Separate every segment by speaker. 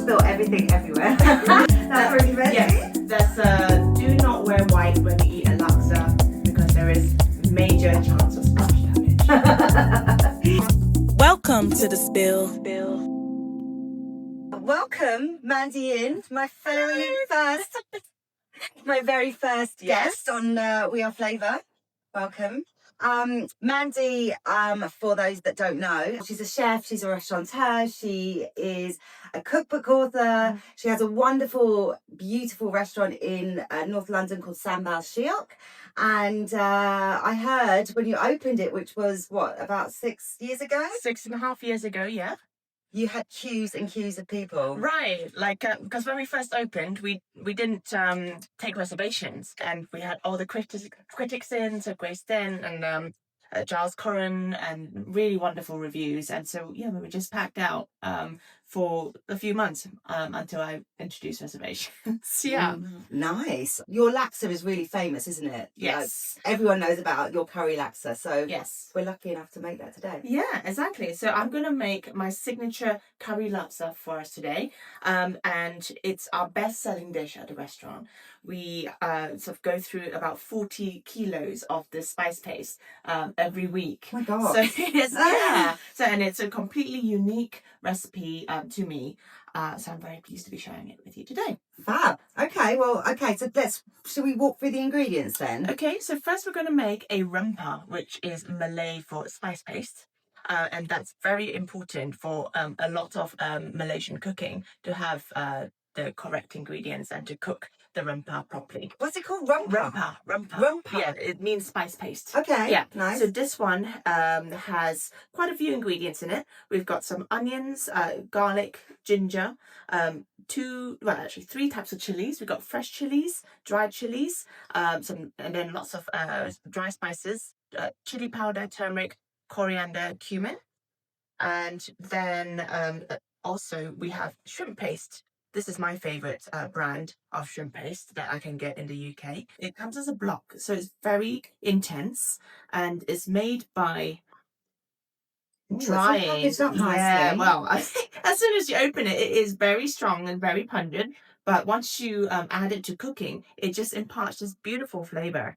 Speaker 1: spill everything everywhere. That's really messy.
Speaker 2: Yes, that's do not wear white when you eat a laksa because there is major chance of splash damage.
Speaker 3: Welcome to the spill.
Speaker 1: Welcome, Mandy Yin, my very first guest on We Are Flavour. Welcome. Mandy, for those that don't know, she's a chef, she's a restaurateur, she is a cookbook author. She has a wonderful, beautiful restaurant in North London called Sambol Shiok. And I heard when you opened it, which was about 6 years ago?
Speaker 2: 6.5 years ago, yeah.
Speaker 1: You had queues and queues of people.
Speaker 2: Right, like because when we first opened, we didn't take reservations, and we had all the critics in, so Grace Den and Giles Corran, and really wonderful reviews, and so yeah, we were just packed out for a few months until I introduced reservations. Yeah.
Speaker 1: Nice. Your laksa is really famous, isn't it?
Speaker 2: Yes.
Speaker 1: Like, everyone knows about your curry laksa, so
Speaker 2: yes,
Speaker 1: we're lucky enough to make that today.
Speaker 2: Yeah, exactly. So I'm going to make my signature curry laksa for us today. And it's our best-selling dish at the restaurant. We sort of go through about 40 kilos of the spice paste every week.
Speaker 1: Oh my God.
Speaker 2: So yeah. So, and it's a completely unique recipe to me. So I'm very pleased to be sharing it with you today.
Speaker 1: Fab. Okay, so shall we walk through the ingredients then?
Speaker 2: Okay, so first we're going to make a rempah, which is Malay for spice paste. And that's very important for a lot of Malaysian cooking, to have the correct ingredients and to cook the rempah properly.
Speaker 1: What's it called? Rempah?
Speaker 2: Rempah. Yeah, it means spice paste.
Speaker 1: Okay,
Speaker 2: yeah,
Speaker 1: nice.
Speaker 2: So this one has quite a few ingredients in it. We've got some onions, garlic, ginger, three types of chilies. We've got fresh chilies, dried chilies, and then lots of dry spices, chili powder, turmeric, coriander, cumin, and then also we have shrimp paste. This is my favorite brand of shrimp paste that I can get in the UK. It comes as a block, so it's very intense, and it's made by drying.
Speaker 1: Yeah,
Speaker 2: well, I think as soon as you open it, it is very strong and very pungent. But once you add it to cooking, it just imparts this beautiful flavour.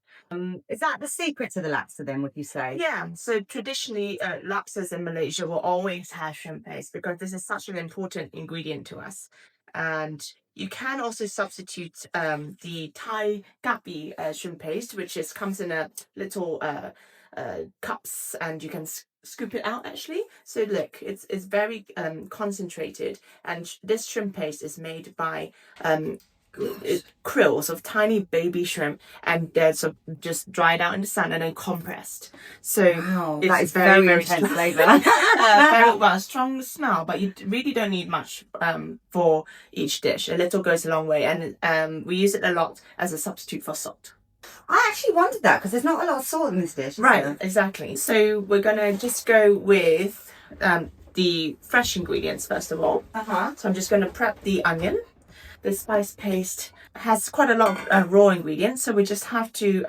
Speaker 1: Is that the secret to the laksa then, would you say?
Speaker 2: Yeah, so traditionally, laksas in Malaysia will always have shrimp paste because this is such an important ingredient to us. And you can also substitute the Thai gapi shrimp paste, which comes in a little cups, and you can scoop it out actually. So look, it's very concentrated, and this shrimp paste is made by krills of tiny baby shrimp, and they're sort of just dried out in the sun and then compressed. So
Speaker 1: wow,
Speaker 2: it's
Speaker 1: that is very intense flavour.
Speaker 2: very strong smell, but you really don't need much for each dish. A little goes a long way, and we use it a lot as a substitute for salt.
Speaker 1: I actually wondered that because there's not a lot of salt in this dish.
Speaker 2: Right,
Speaker 1: there?
Speaker 2: Exactly. So we're gonna just go with the fresh ingredients first of all. So I'm just gonna prep the onion. The spice paste has quite a lot of raw ingredients, so we just have to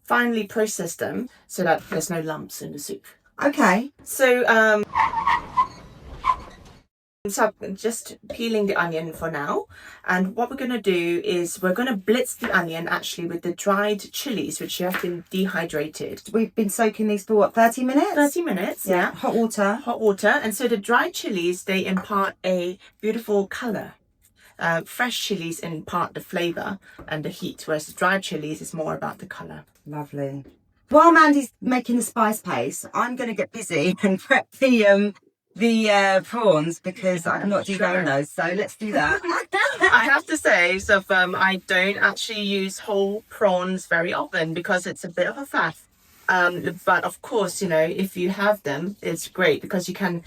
Speaker 2: finely process them so that there's no lumps in the soup.
Speaker 1: Okay.
Speaker 2: So I'm just peeling the onion for now, and what we're going to do is we're going to blitz the onion actually with the dried chilies, which have been dehydrated.
Speaker 1: We've been soaking these for 30 minutes?
Speaker 2: 30 minutes, yeah.
Speaker 1: Hot water.
Speaker 2: And so the dried chilies, they impart a beautiful colour. Fresh chilies impart the flavour and the heat, whereas the dried chilies is more about the colour.
Speaker 1: Lovely. While Mandy's making the spice paste, I'm going to get busy and prep the prawns because I'm not devoring those, so let's do that.
Speaker 2: I have to say, I don't actually use whole prawns very often because it's a bit of a faff. But of course, if you have them, it's great because you can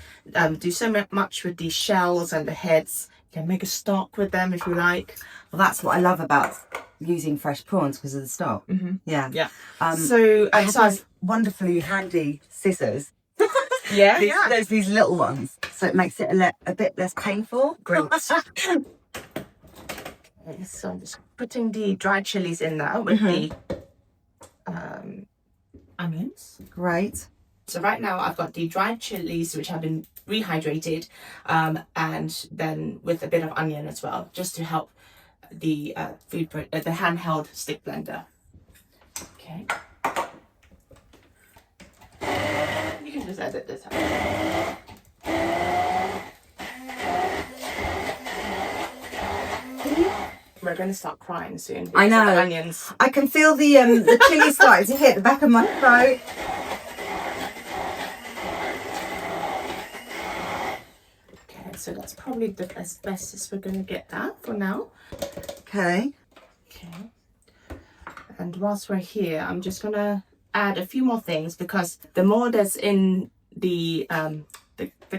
Speaker 2: do so much with the shells and the heads. You can make a stock with them if you like.
Speaker 1: Well, that's what I love about using fresh prawns because of the stock.
Speaker 2: Mm-hmm.
Speaker 1: Yeah.
Speaker 2: So
Speaker 1: I have these wonderfully handy scissors.
Speaker 2: There's
Speaker 1: these little ones, so it makes it a bit less painful.
Speaker 2: Great. So I'm just putting the dried chilies in now with the onions.
Speaker 1: Great.
Speaker 2: So right now I've got the dried chilies, which have been rehydrated, and then with a bit of onion as well, just to help the the handheld stick blender. Okay. You can just edit this out. We're going to start crying soon.
Speaker 1: I know.
Speaker 2: Of the onions.
Speaker 1: I can feel the chili starting to hit the back of my throat.
Speaker 2: Okay, so that's probably as best as we're going to get that for now.
Speaker 1: Okay.
Speaker 2: Okay. And whilst we're here, I'm just going to add a few more things, because the more that's in the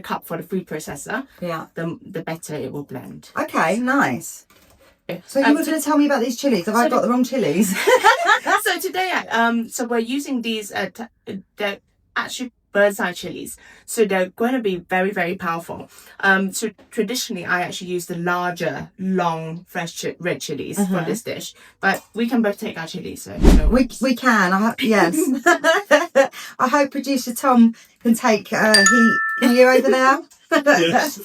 Speaker 2: cup for the food processor,
Speaker 1: Yeah.
Speaker 2: the better it will blend.
Speaker 1: Okay, nice. So you were going to tell me about these chilies. Have I got the wrong chilies?
Speaker 2: So today, so we're using these. They're actually bird's eye chilies, so they're going to be very, very powerful. So traditionally, I actually use the larger, long, fresh red chilies for this dish. But we can both take our chilies. So
Speaker 1: we can. Yes. I hope producer Tom can take heat. Can you over there?
Speaker 4: Yes.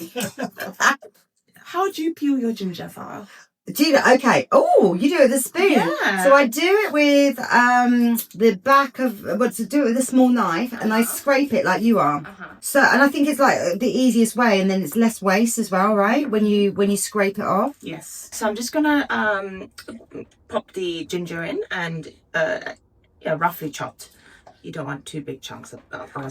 Speaker 2: How do you peel your ginger, Farah?
Speaker 1: Do you okay? Oh, you do it with a spoon.
Speaker 2: Yeah.
Speaker 1: So I do it with the back of to do it with a small knife, and I scrape it like you are. So, and I think it's like the easiest way, and then it's less waste as well, right? When you scrape it off.
Speaker 2: Yes. So I'm just gonna pop the ginger in and roughly chopped. You don't want too big chunks of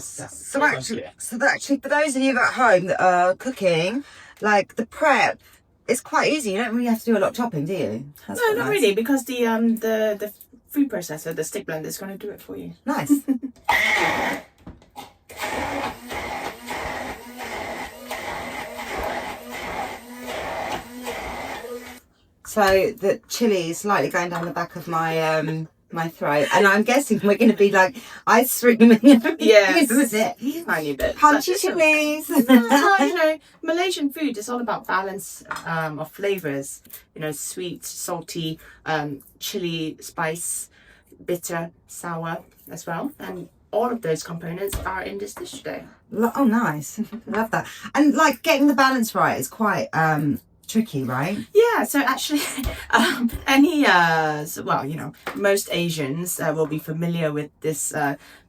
Speaker 1: So actually, for those of you at home that are cooking, like the prep. It's quite easy. You don't really have to do a lot of chopping, do you?
Speaker 2: No, not really, because the food processor, the stick blender, is going to do it for you.
Speaker 1: Nice. So the chili is slightly going down the back of my my throat, and I'm guessing we're going to be like ice streaming.
Speaker 2: Yes,
Speaker 1: is it?
Speaker 2: Tiny bit.
Speaker 1: Punchy chilies.
Speaker 2: Well, Malaysian food is all about balance of flavors. Sweet, salty, chili, spice, bitter, sour as well, and all of those components are in this dish today.
Speaker 1: Oh, nice. Love that. And like getting the balance right is quite tricky, right?
Speaker 2: Yeah, so actually most Asians will be familiar with this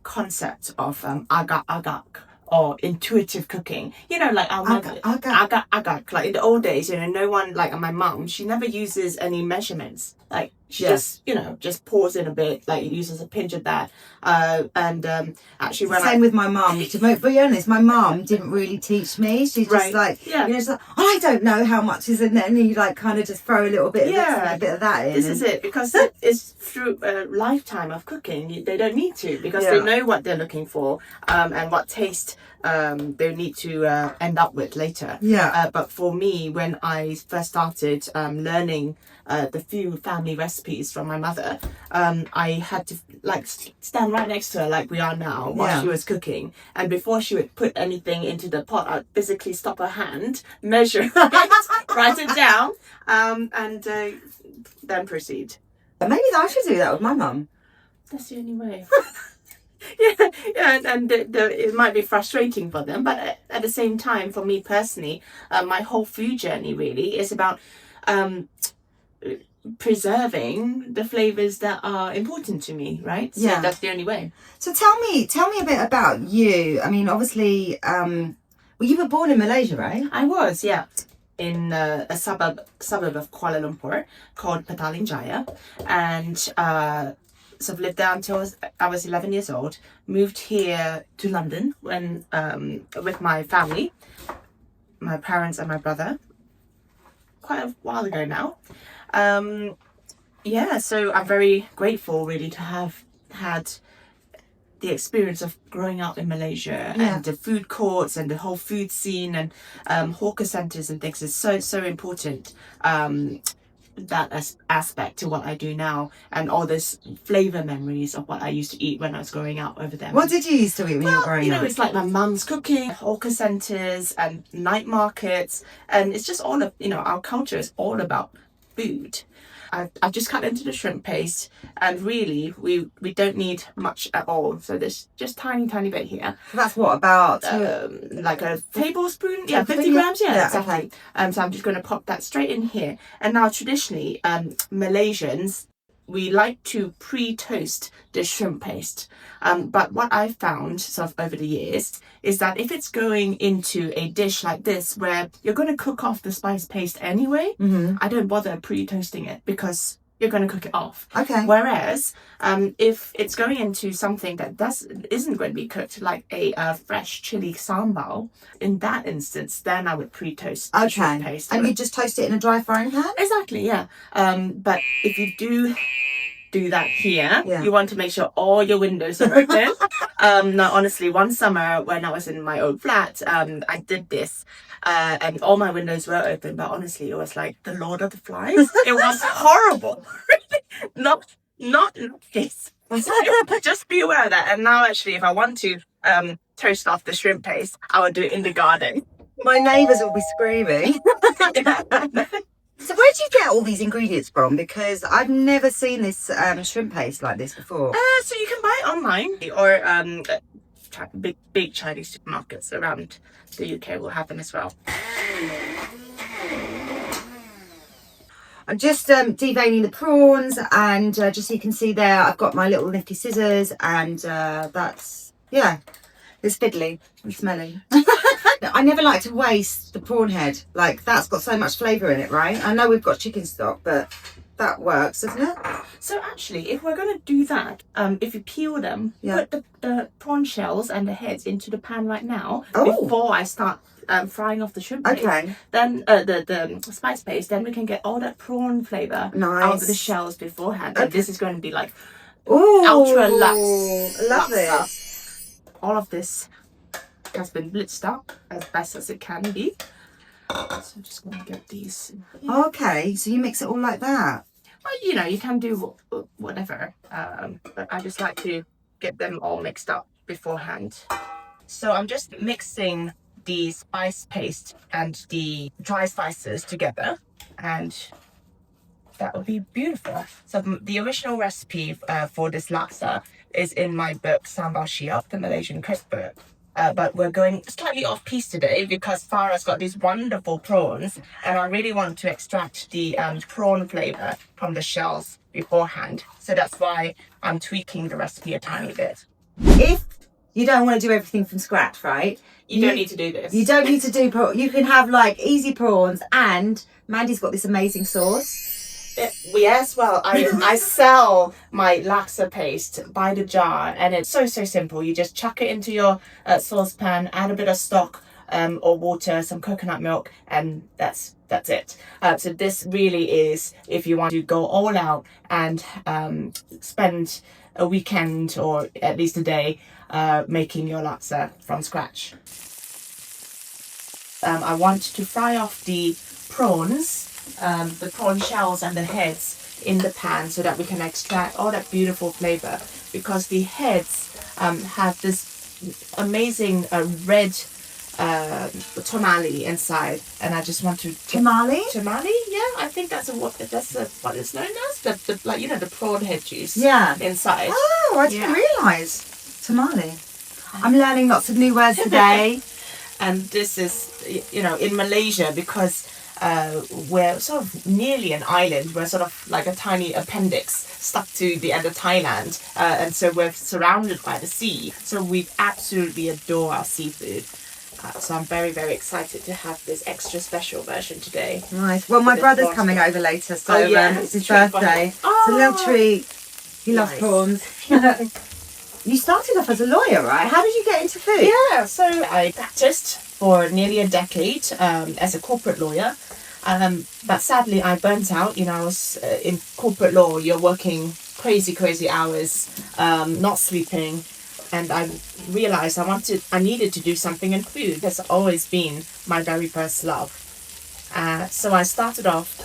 Speaker 2: concept of agak-agak, or intuitive cooking. Like our mother, agak. Like in the old days, no one, like my mum, she never uses any measurements. Like she just pours in a bit, like uses a pinch of that. Actually, when
Speaker 1: same with my mum. To be honest, my mum didn't really teach me. She just she's like, I don't know how much is in there, and you like kind of just throw a little bit of this and a bit of that in.
Speaker 2: This is it, because it's through a lifetime of cooking. They don't need to, because they know what they're looking for, and what taste they need to end up with later. But for me, when I first started learning the few family recipes from my mother, I had to stand right next to her like we are now while she was cooking, and before she would put anything into the pot, I'd physically stop her hand, measure it, write it down, and then proceed.
Speaker 1: Maybe I should do that with my mum.
Speaker 2: That's the only way. and it might be frustrating for them, but at the same time, for me personally, my whole food journey really is about preserving the flavors that are important to me, right? So that's the only way. So
Speaker 1: tell me a bit about you. I mean, obviously, you were born in Malaysia, right?
Speaker 2: I was, yeah, in a suburb of Kuala Lumpur called Petaling Jaya, and so I've lived there until I was 11 years old. Moved here to London when with my family, my parents and my brother, quite a while ago now. So I'm very grateful really to have had the experience of growing up in Malaysia, and the food courts and the whole food scene and hawker centres and things is so important. That aspect to what I do now, and all those flavour memories of what I used to eat when I was growing up over there.
Speaker 1: What did you used to eat when you were growing up?
Speaker 2: It's like my mum's cooking, hawker centres and night markets, and it's just all of, our culture is all about food. I've just cut into the shrimp paste, and really we don't need much at all. So there's just tiny bit here.
Speaker 1: That's what, about
Speaker 2: like a tablespoon? Yeah, 50
Speaker 1: tablespoon,
Speaker 2: grams. Yeah,
Speaker 1: yeah,
Speaker 2: exactly.
Speaker 1: okay.
Speaker 2: So I'm just going to pop that straight in here. And now traditionally, Malaysians, we like to pre-toast the shrimp paste. But what I've found sort of over the years is that if it's going into a dish like this where you're going to cook off the spice paste anyway, I don't bother pre-toasting it because you're going to cook it off.
Speaker 1: Okay.
Speaker 2: Whereas if it's going into something that isn't going to be cooked, like a fresh chili sambal, in that instance, then I would pre-toast the shrimp paste.
Speaker 1: And you just toast it in a dry frying pan?
Speaker 2: Exactly, yeah. But if you do that here, you want to make sure all your windows are open. Now, honestly, one summer when I was in my old flat, I did this. And all my windows were open, but honestly, it was like the Lord of the Flies. It was horrible. not this. Just be aware of that. And now, actually, if I want to toast off the shrimp paste, I would do it in the garden.
Speaker 1: My neighbours will be screaming. So where do you get all these ingredients from? Because I've never seen this shrimp paste like this before.
Speaker 2: So you can buy it online, or big Chinese supermarkets around the UK will have them as well.
Speaker 1: I'm just deveining the prawns, and just so you can see there, I've got my little nifty scissors, and that's, yeah, it's fiddly and smelly. I never like to waste the prawn head. Like, that's got so much flavour in it, right? I know we've got chicken stock, but that works, doesn't it?
Speaker 2: So actually, if we're going to do that, if you peel them, put the prawn shells and the heads into the pan right now before I start frying off the shrimp paste.
Speaker 1: Okay.
Speaker 2: Then the spice paste, then we can get all that prawn flavour out of the shells beforehand. And this is going to be like ultra luxe.
Speaker 1: Love
Speaker 2: Laksa.
Speaker 1: this.
Speaker 2: All of this has been blitzed up as best as it can be. So I'm just going to get these in here.
Speaker 1: Okay, so you mix it all like that.
Speaker 2: Well, you know, you can do whatever, but I just like to get them all mixed up beforehand. So I'm just mixing the spice paste and the dry spices together, and that would be beautiful. So the original recipe for this laksa is in my book, Sambol Shiok, the Malaysian cookbook. But we're going slightly off piece today because Farah's got these wonderful prawns, and I really want to extract the prawn flavour from the shells beforehand. So that's why I'm tweaking the recipe a tiny bit.
Speaker 1: If you don't want to do everything from scratch, right?
Speaker 2: You don't need to do this.
Speaker 1: You don't need to do prawns. You can have like easy prawns, and Mandy's got this amazing sauce.
Speaker 2: Yes, well, I sell my laksa paste by the jar, and it's so simple. You just chuck it into your saucepan, add a bit of stock or water, some coconut milk, and that's it. So this really is if you want to go all out and spend a weekend or at least a day making your laksa from scratch. I want to fry off the prawns, the prawn shells and the heads in the pan so that we can extract all that beautiful flavour, because the heads have this amazing red tamale inside, and I just want to
Speaker 1: Tamale?
Speaker 2: Tamale, yeah, I think that's what it's known as. The like, you know, the prawn head juice.
Speaker 1: Yeah.
Speaker 2: Inside.
Speaker 1: Oh, I didn't realise. Tamale. I'm learning lots of new words today.
Speaker 2: And this is, you know, in Malaysia, because we're sort of nearly an island. We're sort of like a tiny appendix stuck to the end of Thailand. And so we're surrounded by the sea. So we absolutely adore our seafood. So I'm very, very excited to have this extra special version today.
Speaker 1: Nice. Well, my brother's coming over later, so it's his birthday. It's a little treat. He loves prawns. You started off as a lawyer, right? How did you get into food?
Speaker 2: Yeah, so I practiced for nearly a decade as a corporate lawyer. But sadly, I burnt out. You know, I was in corporate law. You're working crazy hours, not sleeping. And I realised I needed to do something in food. That's always been my very first love. So I started off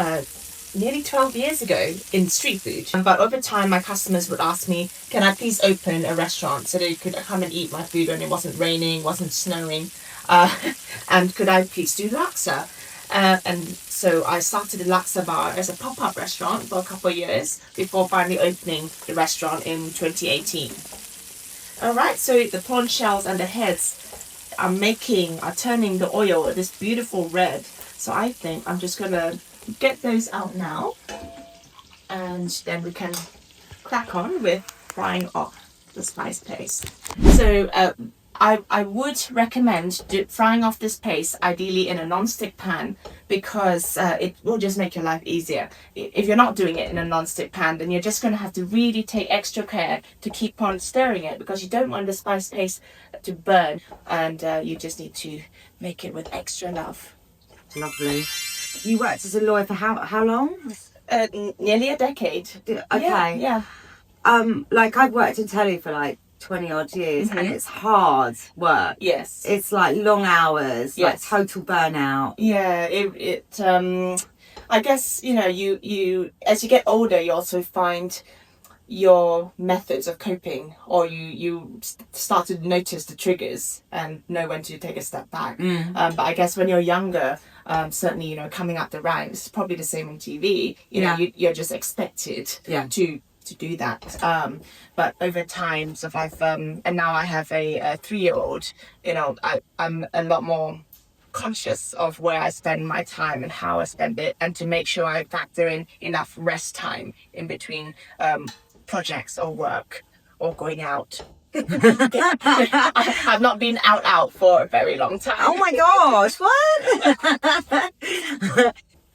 Speaker 2: nearly 12 years ago in street food. But over time, my customers would ask me, can I please open a restaurant so they could come and eat my food when it wasn't raining, wasn't snowing? And could I please do laksa? And so I started the Laksa bar as a pop-up restaurant for a couple of years before finally opening the restaurant in 2018. All right, so the prawn shells and the heads are turning the oil this beautiful red. So I think I'm just gonna get those out now, and then we can crack on with frying off the spice paste. So I would recommend frying off this paste ideally in a non-stick pan, because it will just make your life easier. If you're not doing it in a non-stick pan, then you're just going to have to really take extra care to keep on stirring it, because you don't want the spice paste to burn, and you just need to make it with extra love.
Speaker 1: Lovely. You worked as a lawyer for how long?
Speaker 2: Nearly a decade.
Speaker 1: Okay.
Speaker 2: Yeah.
Speaker 1: Like I've worked in telly for like 20 odd years, and it's hard work.
Speaker 2: Yes.
Speaker 1: It's like long hours, like
Speaker 2: Yes.
Speaker 1: total burnout.
Speaker 2: Yeah, I guess, you as you get older, you also find your methods of coping, or you start to notice the triggers and know when to take a step back. But I guess when you're younger, certainly, coming up the ranks, it's probably the same in TV. You're just expected to do that. But over time, so and now I have a 3-year-old, I'm a lot more conscious of where I spend my time and how I spend it, and to make sure I factor in enough rest time in between projects or work or going out. I've not been out for a very long time.
Speaker 1: Oh my gosh, what?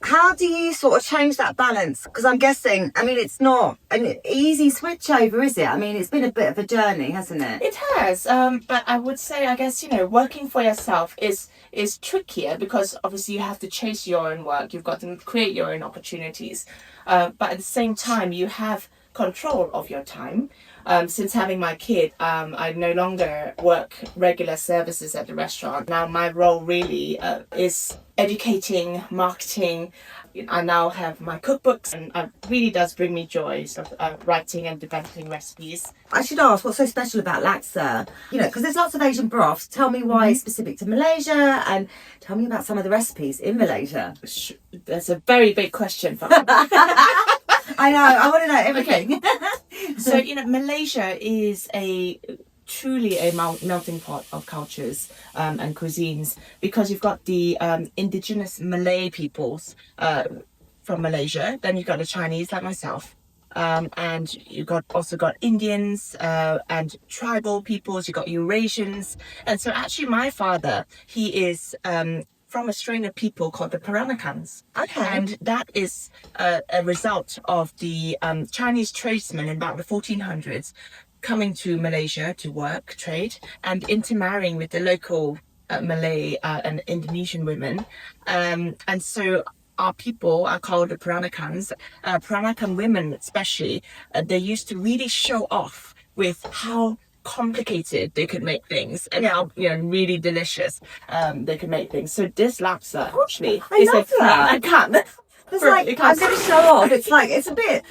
Speaker 1: How do you sort of change that balance? Because I'm guessing, it's not an easy switch over, is it? It's been a bit of a journey, hasn't it?
Speaker 2: It has, but I would say, I guess, working for yourself is trickier, because obviously you have to chase your own work. You've got to create your own opportunities. But at the same time, you have control of your time. Since having my kid, I no longer work regular services at the restaurant. Now my role really is educating, marketing. I now have my cookbooks, and it really does bring me joy of writing and developing recipes.
Speaker 1: I should ask, what's so special about Laksa? Because there's lots of Asian broths. Tell me why it's specific to Malaysia, and tell me about some of the recipes in Malaysia.
Speaker 2: That's a very big question for me.
Speaker 1: I know, I want to know everything.
Speaker 2: So, Malaysia is truly a melting pot of cultures and cuisines, because you've got the indigenous Malay peoples from Malaysia, then you've got the Chinese like myself, and you've also got Indians and tribal peoples, you've got Eurasians. And so actually my father, he is from a strain of people called the Peranakans.
Speaker 1: Okay.
Speaker 2: And that is a result of the Chinese tradesmen in about the 1400s coming to Malaysia to work, trade, and intermarrying with the local Malay and Indonesian women. And so our people are called the Peranakans. Peranakan women especially, they used to really show off with how complicated they could make things, and how really delicious they could make things. So this laksa actually
Speaker 1: I love that.
Speaker 2: I can't.
Speaker 1: It's like, I'm going to show off. It's like, it's a bit.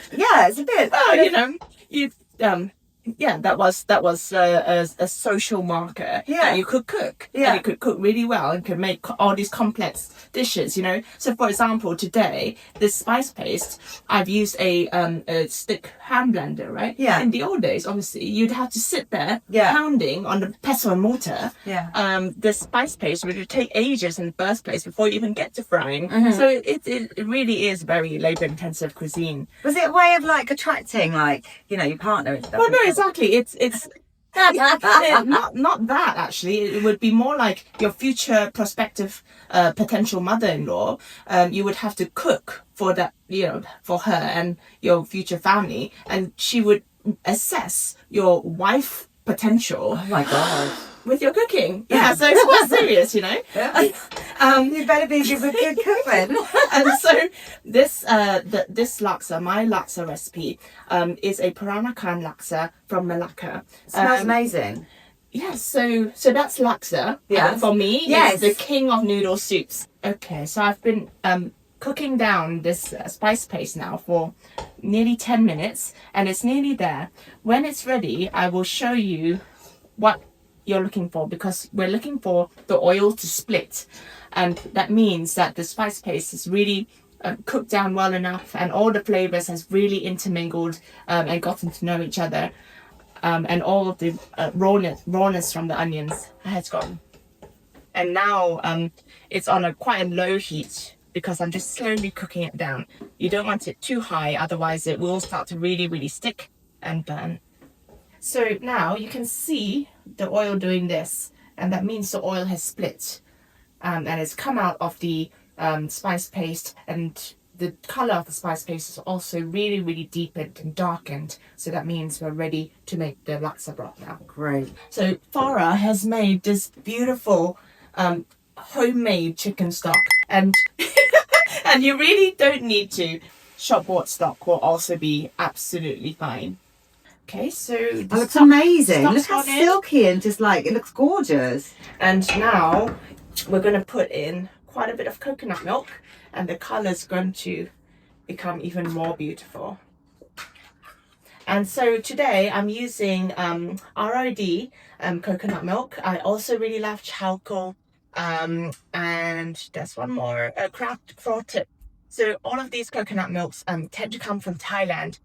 Speaker 2: That was a social marker.
Speaker 1: Yeah.
Speaker 2: And you could cook.
Speaker 1: Yeah.
Speaker 2: And you could cook really well and could make all these complex dishes, So for example, today, this spice paste, I've used a stick hand blender, right?
Speaker 1: Yeah.
Speaker 2: In the old days, obviously, you'd have to sit there pounding on the pestle and mortar.
Speaker 1: Yeah.
Speaker 2: The spice paste would take ages in the first place before you even get to frying. So it really is very labor intensive cuisine.
Speaker 1: Was it a way of like attracting your partner and stuff?
Speaker 2: Well, no, exactly. It's not that actually. It would be more like your future prospective potential mother-in-law. You would have to cook for that, for her and your future family, and she would assess your wife potential.
Speaker 1: Oh my god.
Speaker 2: With your cooking. Yeah, so it's quite serious,
Speaker 1: Yeah. You better be a good cook then.
Speaker 2: And so this laksa, my laksa recipe, is a Peranakan laksa from Malacca.
Speaker 1: Smells amazing.
Speaker 2: Yes, so that's laksa.
Speaker 1: Yes.
Speaker 2: For me,
Speaker 1: Yes.
Speaker 2: it's the king of noodle soups. Okay, so I've been cooking down this spice paste now for nearly 10 minutes, and it's nearly there. When it's ready, I will show you what you're looking for, because we're looking for the oil to split, and that means that the spice paste is really cooked down well enough, and all the flavors has really intermingled and gotten to know each other, and all of the rawness from the onions has gone. And now it's on a quite a low heat because I'm just slowly cooking it down. You don't want it too high, otherwise it will start to really stick and burn. So now you can see the oil doing this, and that means the oil has split and it's come out of the spice paste, and the color of the spice paste is also really deepened and darkened. So that means we're ready to make the laksa broth now.
Speaker 1: Great.
Speaker 2: So Farah has made this beautiful homemade chicken stock, and and you really don't need to. Shop bought stock will also be absolutely fine. Okay, so
Speaker 1: That looks amazing. Look how
Speaker 2: on it.
Speaker 1: silky and just like, it looks gorgeous.
Speaker 2: And now we're going to put in quite a bit of coconut milk, and the color's going to become even more beautiful. And so today I'm using ROD coconut milk. I also really love chalco, and there's one more, craft tip. So all of these coconut milks tend to come from Thailand.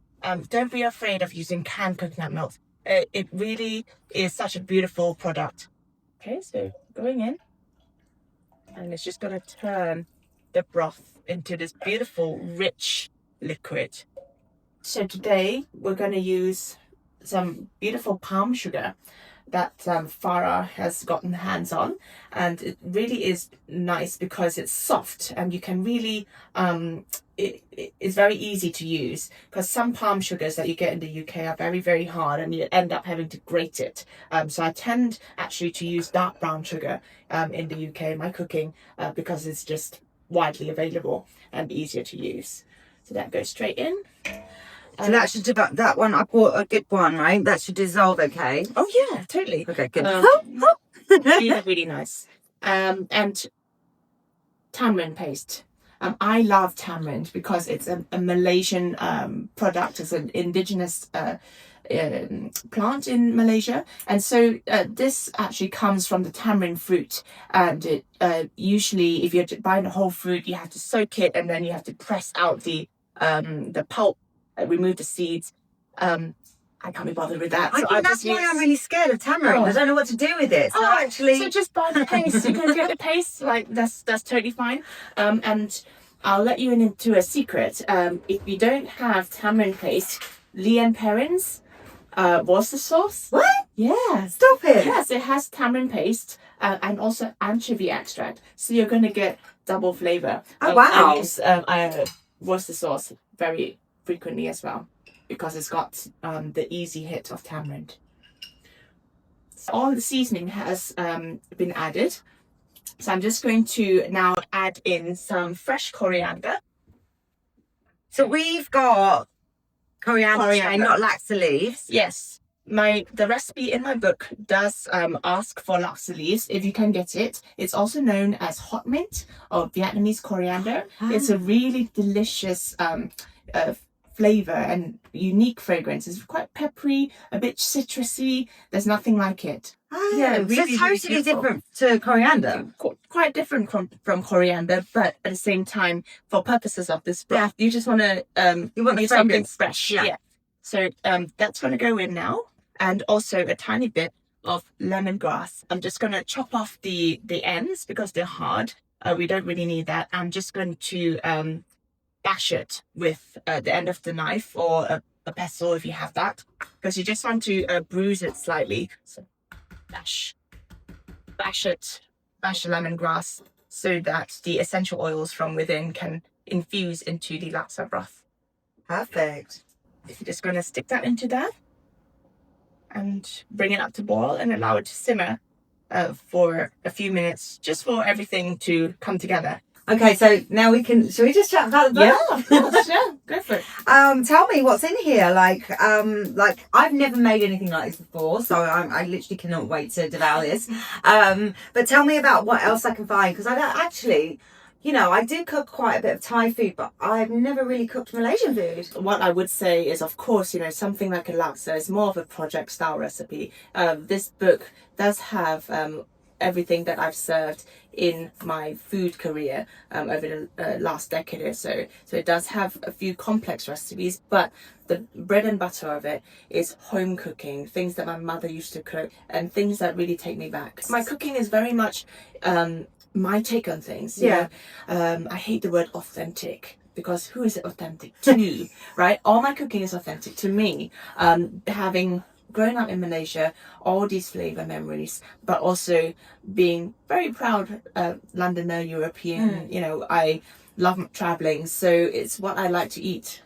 Speaker 2: Don't be afraid of using canned coconut milk. It really is such a beautiful product. Okay, so going in, and it's just going to turn the broth into this beautiful, rich liquid. So today we're going to use some beautiful palm sugar that Farah has gotten hands on, and it really is nice because it's soft and you can really it's very easy to use, because some palm sugars that you get in the UK are very hard and you end up having to grate it. So I tend actually to use dark brown sugar in the UK in my cooking because it's just widely available and easier to use. So that goes straight in.
Speaker 1: So that should that one, I bought a good one, right? That should dissolve okay.
Speaker 2: Oh yeah, totally.
Speaker 1: Okay, good.
Speaker 2: Really nice. And tamarind paste. I love tamarind because it's a Malaysian product. It's an indigenous plant in Malaysia, and so this actually comes from the tamarind fruit. And it usually, if you're buying the whole fruit, you have to soak it, and then you have to press out the pulp, remove the seeds. I can't be bothered with that.
Speaker 1: I think that's why I'm really scared of tamarind. I don't know what to do with it. So actually,
Speaker 2: so just buy the paste. You can get the paste. Like that's totally fine. And I'll let you into a secret. If you don't have tamarind paste, Lian Perrin's Worcester sauce.
Speaker 1: What?
Speaker 2: Yeah.
Speaker 1: Stop it.
Speaker 2: Yes, it has tamarind paste and also anchovy extract. So you're going to get double flavor.
Speaker 1: Oh, wow.
Speaker 2: I use Worcester sauce very frequently as well, because it's got the easy hit of tamarind. So all the seasoning has been added. So I'm just going to now add in some fresh coriander.
Speaker 1: So we've got coriander, not laksa leaves.
Speaker 2: Yes. The recipe in my book does ask for laksa leaves if you can get it. It's also known as hot mint or Vietnamese coriander. It's a really delicious flavor and unique fragrance. It's quite peppery, a bit citrusy. There's nothing like it.
Speaker 1: Yeah, so it's totally different to coriander.
Speaker 2: Quite different from coriander, but at the same time, for purposes of this broth, you just want to
Speaker 1: You want the
Speaker 2: use something
Speaker 1: fragrance.
Speaker 2: fresh.
Speaker 1: Yeah.
Speaker 2: So that's going to go in now, and also a tiny bit of lemongrass. I'm just going to chop off the ends because they're hard. We don't really need that. I'm just going to bash it with the end of the knife or a pestle if you have that, because you just want to bruise it slightly. So bash the lemongrass so that the essential oils from within can infuse into the laksa broth.
Speaker 1: Perfect.
Speaker 2: If you're just going to stick that into there and bring it up to boil and allow it to simmer for a few minutes, just for everything to come together.
Speaker 1: Okay, so now shall we just chat about the book?
Speaker 2: Yeah, of course, yeah, go for it.
Speaker 1: Tell me what's in here. Like I've never made anything like this before, so I literally cannot wait to devour this. But tell me about what else I can find, because I don't actually, you know, I do cook quite a bit of Thai food, but I've never really cooked Malaysian food.
Speaker 2: What I would say is, of course, you know, something like a laksa is more of a project style recipe. This book does have everything that I've served in my food career over the last decade or so. So it does have a few complex recipes, but the bread and butter of it is home cooking, things that my mother used to cook, and things that really take me back. My cooking is very much my take on things. You know? I hate the word authentic, because who is it authentic to, right? All my cooking is authentic to me. Having grown up in Malaysia, all these flavour memories, but also being very proud Londoner, European. You know, I love travelling, so it's what I like to eat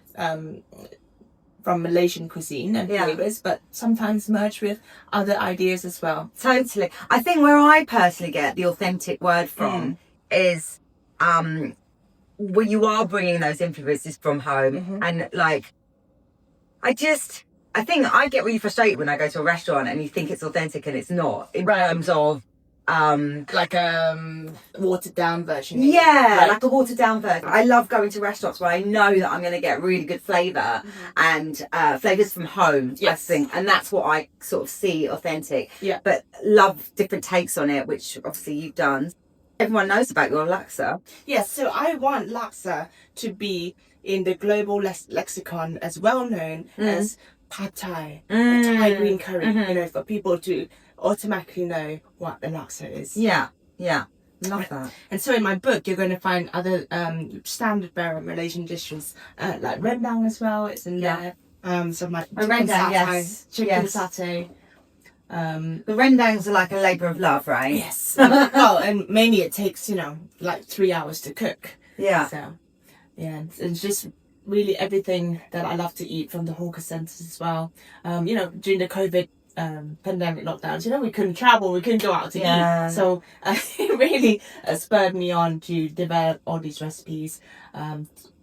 Speaker 2: from Malaysian cuisine and flavours, but sometimes merge with other ideas as well.
Speaker 1: Totally. I think where I personally get the authentic word from is where you are bringing those influences from home, and like I think I get really frustrated when I go to a restaurant and you think it's authentic and it's not, in terms of
Speaker 2: like watered down version.
Speaker 1: like a watered down version. I love going to restaurants where I know that I'm going to get really good flavour and flavours from home, I think, and that's what I sort of see authentic. But love different takes on it, which obviously you've done. Everyone knows about your laksa.
Speaker 2: Yes, so I want laksa to be in the global lexicon as well known as pad thai, or Thai green curry, you know, for people to automatically know what the laksa is.
Speaker 1: Love that.
Speaker 2: And so in my book, you're going to find other standard Malaysian dishes, like rendang as well. It's in there. So my chicken satay.
Speaker 1: The rendangs are like a labour of love, right?
Speaker 2: Yes. Well, and mainly it takes, you know, like 3 hours to cook. So, yeah, it's just really everything that I love to eat from the hawker centres as well. You know, during the COVID pandemic lockdowns, you know, we couldn't travel, we couldn't go out to eat. So it really spurred me on to develop all these recipes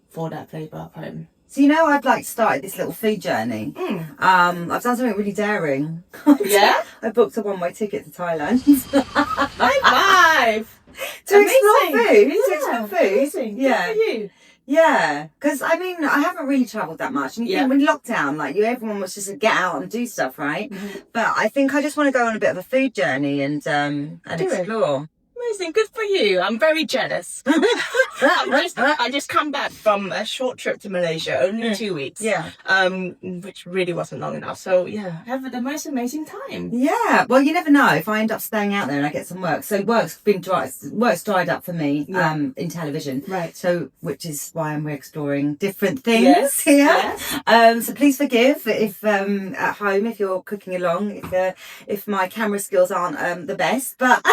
Speaker 2: for that flavour of home.
Speaker 1: So, you know, I've like started this little food journey. I've done something really daring.
Speaker 2: Yeah?
Speaker 1: I booked a one-way ticket to Thailand.
Speaker 2: High five!
Speaker 1: To explore food. To explore food.
Speaker 2: Amazing. Good for you.
Speaker 1: Yeah, because I mean, I haven't really travelled that much. And you think when lockdown, like everyone was just to get out and do stuff, right? But I think I just want to go on a bit of a food journey and explore.
Speaker 2: Amazing, good for you. I'm very jealous. I just come back from a short trip to Malaysia, only 2 weeks. Which really wasn't long enough. So yeah, have the most amazing time.
Speaker 1: Yeah, well, you never know if I end up staying out there and I get some work. So work's dried up for me in television. Right. So which is why I'm exploring different things here. So please forgive if at home if you're cooking along if my camera skills aren't the best, but.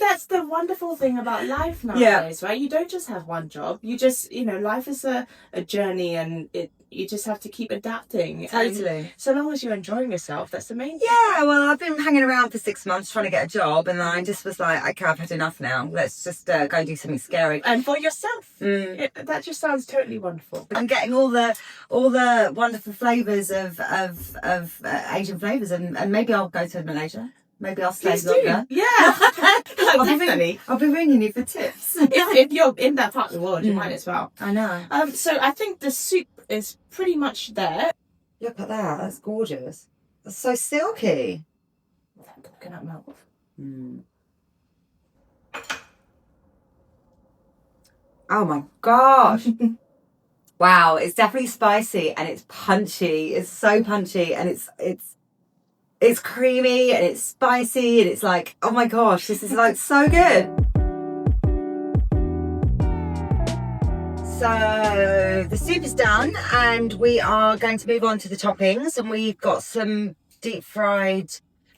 Speaker 2: That's the wonderful thing about life nowadays, right? You don't just have one job. You just, you know, life is a journey, and you just have to keep adapting.
Speaker 1: Totally.
Speaker 2: And so long as you're enjoying yourself, that's the main thing.
Speaker 1: Yeah, well, I've been hanging around for 6 months trying to get a job, and I just was like, okay, I've had enough now. Let's just go and do something scary.
Speaker 2: And for yourself. That just sounds totally wonderful.
Speaker 1: I'm getting all the wonderful flavours of Asian flavours, and maybe I'll go to Malaysia. Maybe I'll stay longer.
Speaker 2: Yeah, definitely.
Speaker 1: I'll be ringing you for tips.
Speaker 2: if you're in that part of the world, you might as well.
Speaker 1: I know.
Speaker 2: So I think the soup is pretty much there.
Speaker 1: Look at that. That's gorgeous. That's so silky.
Speaker 2: Coconut milk.
Speaker 1: Oh my gosh. Wow, it's definitely spicy and it's punchy. It's so punchy, and it's creamy and it's spicy, and it's like, oh my gosh, this is like so good. So the soup is done, and we are going to move on to the toppings, and we've got some deep fried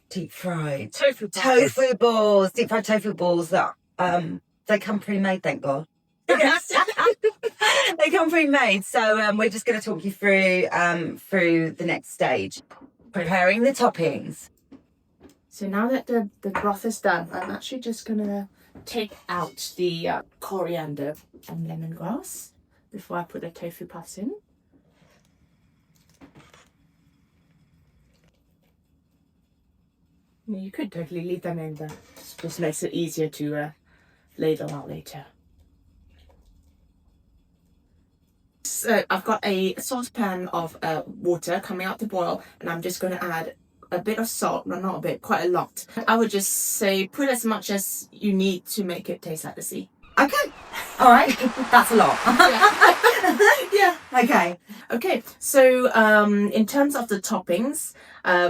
Speaker 1: tofu balls, deep fried tofu balls that they come pre-made, thank God. They come pre-made, so we're just going to talk you through the next stage. Preparing the toppings.
Speaker 2: So now that the broth is done, I'm actually just going to take out the coriander and lemongrass before I put the tofu puffs in. You could totally leave them in there. Just makes it easier to ladle out later. So I've got a saucepan of water coming out to boil, and I'm just going to add a bit of salt. No, not a bit, quite a lot. I would just say put as much as you need to make it taste like the sea.
Speaker 1: Okay. All right. That's a lot.
Speaker 2: Yeah.
Speaker 1: Okay.
Speaker 2: Okay, so in terms of the toppings,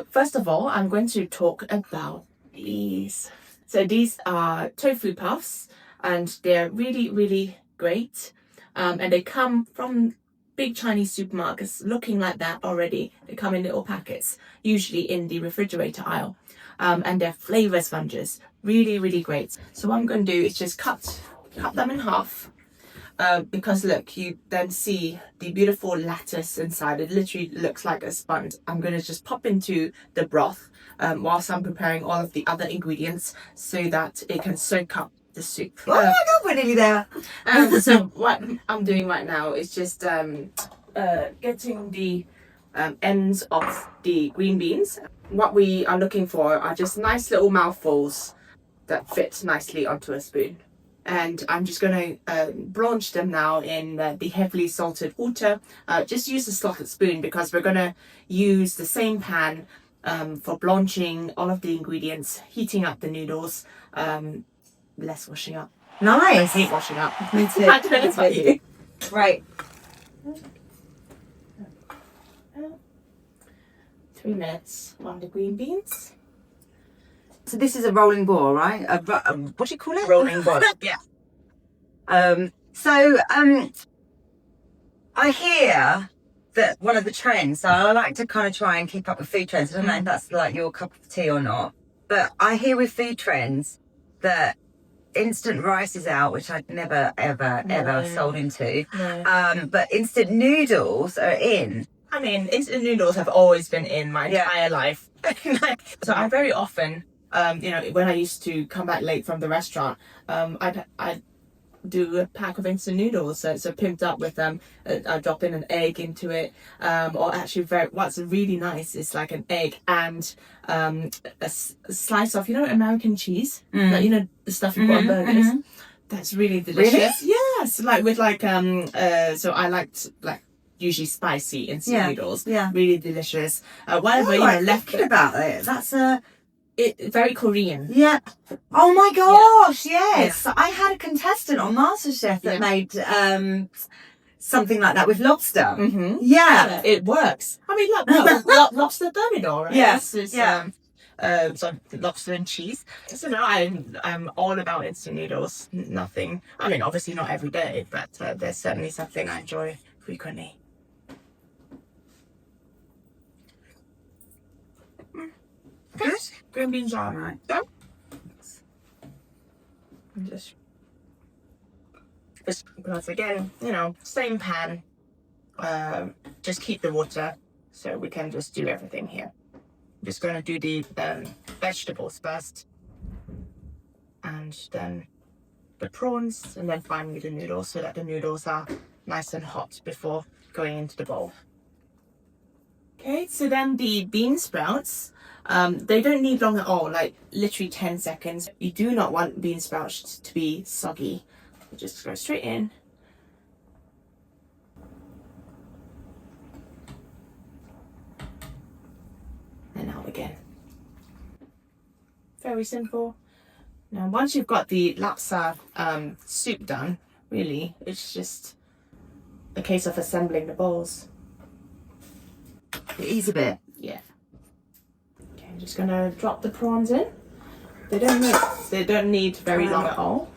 Speaker 2: first of all, I'm going to talk about these. So these are tofu puffs, and they're really, really great. And they come from big Chinese supermarkets looking like that already. They come in little packets, usually in the refrigerator aisle. And they're flavor sponges, really, really great. So what I'm going to do is just cut them in half. Because look, you then see the beautiful lattice inside. It literally looks like a sponge. I'm going to just pop into the broth whilst I'm preparing all of the other ingredients so that it can soak up the soup.
Speaker 1: Oh my God, we're nearly there.
Speaker 2: So what I'm doing right now is just getting the ends of the green beans. What we are looking for are just nice little mouthfuls that fit nicely onto a spoon. And I'm just going to blanch them now in the heavily salted water. Just use a slotted spoon because we're going to use the same pan for blanching all of the ingredients, heating up the noodles, less washing up. I
Speaker 1: Nice.
Speaker 2: hate washing up.
Speaker 1: Me too.
Speaker 2: I don't know about you.
Speaker 1: Right.
Speaker 2: 3 minutes on the green beans.
Speaker 1: So this is a rolling ball, right? What do you call it?
Speaker 2: Rolling ball. Yeah.
Speaker 1: I hear that one of the trends, so I like to kind of try and keep up with food trends. I don't know if that's like your cup of tea or not, but I hear with food trends that instant rice is out, which I'd never, ever sold into.
Speaker 2: No.
Speaker 1: But instant noodles are in.
Speaker 2: I mean, instant noodles have always been in my entire life. So I very often, when I used to come back late from the restaurant, I'd do a pack of instant noodles. So pimped up with them. I drop in an egg into it. Or actually, what's really nice is like an egg and a slice of, American cheese. Like, the stuff you put on burgers. That's really delicious.
Speaker 1: Really?
Speaker 2: Yes, like with so I liked usually spicy instant noodles.
Speaker 1: Yeah.
Speaker 2: Really delicious. Whatever, left
Speaker 1: thinking about it. That's
Speaker 2: very Korean.
Speaker 1: Yeah. Oh my gosh, yes. I had a contestant on MasterChef that made something like that with lobster.
Speaker 2: Mm-hmm.
Speaker 1: Yeah.
Speaker 2: It works. I mean, lobster thermidor, right?
Speaker 1: Yes.
Speaker 2: So lobster and cheese. So no, I'm all about instant noodles. Nothing. I mean, obviously not every day, but there's certainly something I enjoy frequently.
Speaker 1: Good.
Speaker 2: Green beans are
Speaker 1: Right.
Speaker 2: done. Just because again, same pan. Just keep the water so we can just do everything here. I'm just going to do the vegetables first, and then the prawns, and then finally the noodles, so that the noodles are nice and hot before going into the bowl. Okay, so then the bean sprouts, they don't need long at all, like literally 10 seconds. You do not want bean sprouts to be soggy. You just go straight in. And out again. Very simple. Now, once you've got the laksa soup done, really, it's just a case of assembling the bowls.
Speaker 1: The easy bit.
Speaker 2: Yeah. Okay, I'm just gonna drop the prawns in. They don't need very long at all.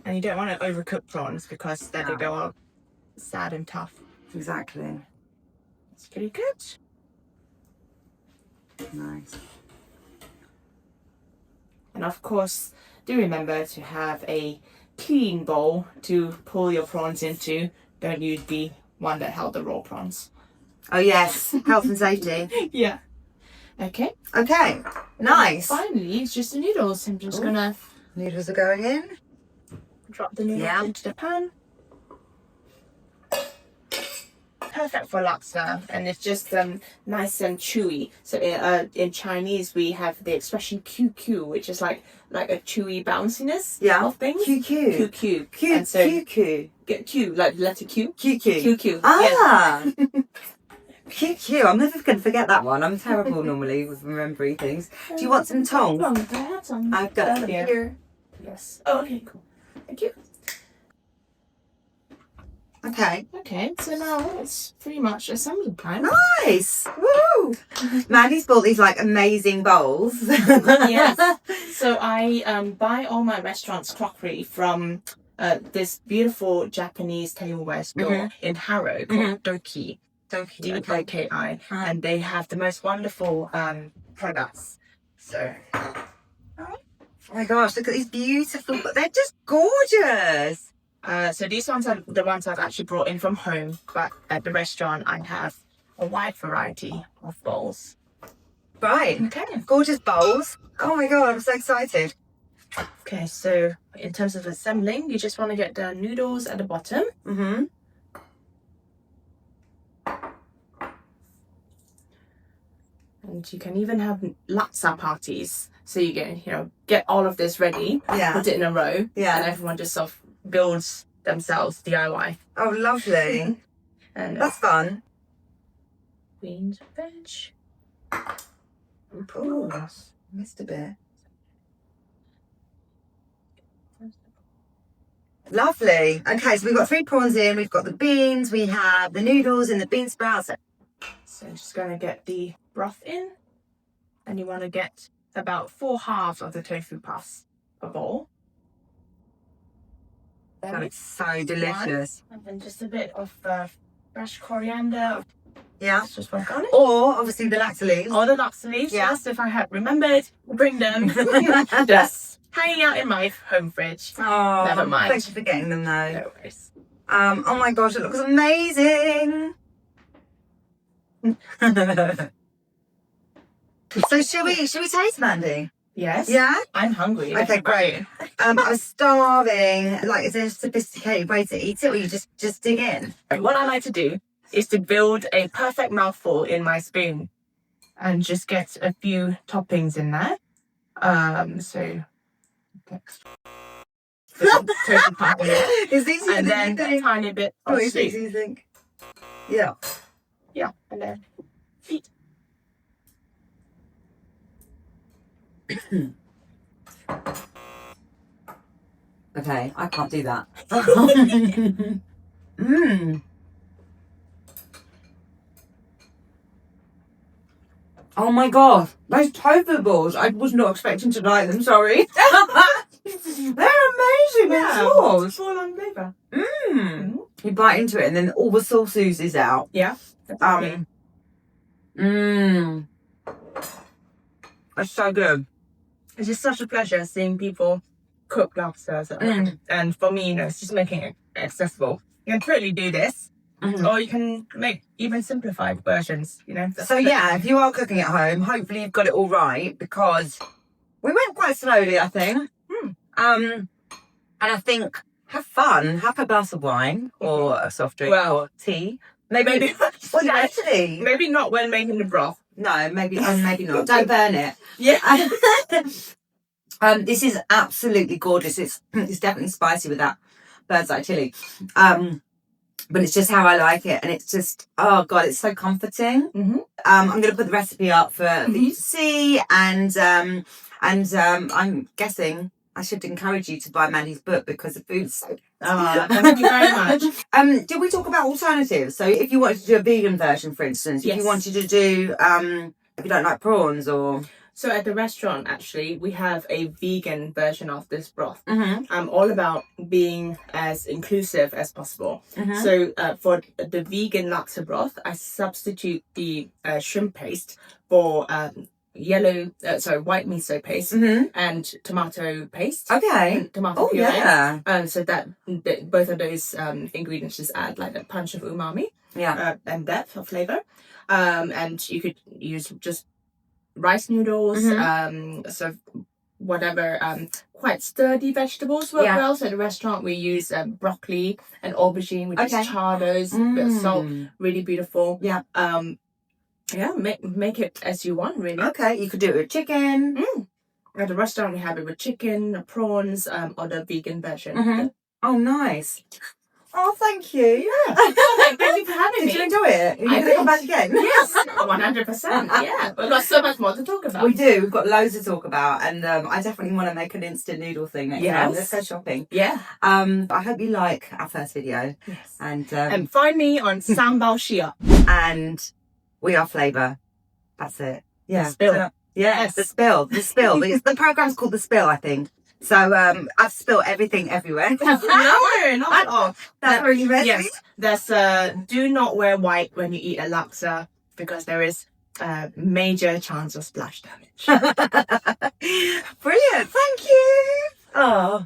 Speaker 2: And you don't want to overcook prawns because then they go all sad and tough.
Speaker 1: Exactly.
Speaker 2: It's pretty good.
Speaker 1: Nice.
Speaker 2: And of course, do remember to have a clean bowl to pull your prawns into. Don't use the one that held the raw prawns.
Speaker 1: Oh yes, health and safety.
Speaker 2: Yeah. Okay.
Speaker 1: Okay, nice.
Speaker 2: Finally, it's just the noodles. I'm just gonna
Speaker 1: Noodles are going in.
Speaker 2: drop the noodles into the pan. perfect for laksa, and it's just nice and chewy. So in Chinese we have the expression QQ, which is like a chewy bounciness of things.
Speaker 1: QQ.
Speaker 2: QQ. And so
Speaker 1: QQ.
Speaker 2: Q, like the letter Q.
Speaker 1: QQ.
Speaker 2: QQ.
Speaker 1: Ah. QQ. I'm never going to forget that one. I'm terrible normally with remembering things. Do you want some tongs?
Speaker 2: I had some.
Speaker 1: I've got some here.
Speaker 2: Yes. Oh, okay, cool. Thank you.
Speaker 1: Okay.
Speaker 2: Okay, so now it's pretty much assembly time.
Speaker 1: Nice. Woo. Mandy's bought these like amazing bowls.
Speaker 2: Yes. So I buy all my restaurant's crockery from this beautiful Japanese tableware store in Harrow called Doki. DOKI. And they have the most wonderful products. So.
Speaker 1: Oh my gosh, look at these beautiful, but they're just gorgeous.
Speaker 2: So these ones are the ones I've actually brought in from home, but at the restaurant I have a wide variety of bowls.
Speaker 1: Right.
Speaker 2: Okay.
Speaker 1: Gorgeous bowls. Oh my god, I'm so excited.
Speaker 2: Okay, so in terms of assembling, you just want to get the noodles at the bottom.
Speaker 1: Mm-hmm.
Speaker 2: And you can even have laksa parties. So you get all of this ready, put it in a row, and everyone just sort of builds themselves DIY.
Speaker 1: Oh, lovely.
Speaker 2: And
Speaker 1: that's fun.
Speaker 2: Beans, veg.
Speaker 1: Oh, missed a bit. Lovely. Okay, so we've got 3 prawns in, we've got the beans, we have the noodles and the bean sprouts.
Speaker 2: So I'm just going to get the broth in. And you want to get about 4 halves of the tofu puffs a bowl.
Speaker 1: That is so delicious.
Speaker 2: And then just a bit of fresh coriander.
Speaker 1: Yeah.
Speaker 2: Just one garnish.
Speaker 1: Or obviously the laksa leaves.
Speaker 2: Or the laksa leaves.
Speaker 1: Yeah.
Speaker 2: Yes, if I had remembered, bring them. Just hanging out in my home fridge.
Speaker 1: Oh,
Speaker 2: never mind.
Speaker 1: Thank you for getting them though.
Speaker 2: No worries.
Speaker 1: Oh my gosh, it looks amazing. So should we taste, Mandy?
Speaker 2: Yes.
Speaker 1: Yeah?
Speaker 2: I'm hungry.
Speaker 1: Okay, great. I was starving. Like, is there a sophisticated way to eat it, or you just dig in?
Speaker 2: What I like to do is to build a perfect mouthful in my spoon and just get a few toppings in there. So tofu puff in it.
Speaker 1: It's easier
Speaker 2: And
Speaker 1: than
Speaker 2: then
Speaker 1: you
Speaker 2: a
Speaker 1: think.
Speaker 2: tiny bit
Speaker 1: Oh,
Speaker 2: of
Speaker 1: it's
Speaker 2: sweet.
Speaker 1: easy, you think? Yeah.
Speaker 2: Yeah, and then feet.
Speaker 1: Okay, I can't do that. Oh my god, those tofu balls! I was not expecting to like them. Sorry. They're amazing.
Speaker 2: Yeah,
Speaker 1: sauce.
Speaker 2: full on flavour.
Speaker 1: You bite into it, and then all the sauce oozes out.
Speaker 2: Yeah.
Speaker 1: It's so good.
Speaker 2: It's just such a pleasure seeing people cook lobsters at home. And for me, it's just making it accessible. You can totally do this, or you can make even simplified versions.
Speaker 1: So yeah, if you are cooking at home, hopefully you've got it all right, because we went quite slowly, I think. And I think have fun, have a glass of wine or a soft drink or tea. Maybe well, actually,
Speaker 2: maybe not when making the broth.
Speaker 1: No, maybe not. Don't burn it.
Speaker 2: Yeah.
Speaker 1: This is absolutely gorgeous. It's definitely spicy with that bird's eye chili. But it's just how I like it, and it's just, oh god, it's so comforting. I'm going to put the recipe up for you to see, and I'm guessing I should encourage you to buy Mandy's book, because the food's so.
Speaker 2: Thank you very much.
Speaker 1: Did we talk about alternatives? So if you wanted to do a vegan version, for instance, if you wanted to do if you don't like prawns, or
Speaker 2: so at the restaurant, actually, we have a vegan version of this broth. I'm all about being as inclusive as possible. So for the vegan laksa broth, I substitute the shrimp paste for white miso paste and tomato paste.
Speaker 1: Okay.
Speaker 2: And tomato puree.
Speaker 1: Yeah.
Speaker 2: So that both of those ingredients just add like a punch of umami.
Speaker 1: Yeah.
Speaker 2: And depth of flavor. And you could use just rice noodles, so whatever quite sturdy vegetables work
Speaker 1: Yeah.
Speaker 2: well. So at the restaurant we use broccoli and aubergine with just chardos, bit of salt, really beautiful.
Speaker 1: Yeah.
Speaker 2: Yeah, make it as you want, really.
Speaker 1: Okay, you could do it with chicken.
Speaker 2: At the restaurant we have it with chicken, prawns, or the vegan version.
Speaker 1: Oh, nice. Oh, thank you.
Speaker 2: Yeah. Thank you for having me.
Speaker 1: Did you enjoy it? Are you going to
Speaker 2: did.
Speaker 1: come back again?
Speaker 2: Yes, 100%. Yeah, we've got so much more to talk about.
Speaker 1: We do. We've got loads to talk about, and I definitely want to make an instant noodle thing next time. Let's go shopping.
Speaker 2: Yeah.
Speaker 1: I hope you like our first video.
Speaker 2: Yes.
Speaker 1: And
Speaker 2: find me on Sambol Shiok.
Speaker 1: and we are Flavour. That's it. Yeah.
Speaker 2: Spill.
Speaker 1: So, yes. The spill. The program's called The Spill, I think. So I've spilled everything everywhere.
Speaker 2: No, not at all.
Speaker 1: That's really messy.
Speaker 2: Yes, there's do not wear white when you eat a laksa because there is a major chance of splash damage.
Speaker 1: Brilliant. Thank you. Oh.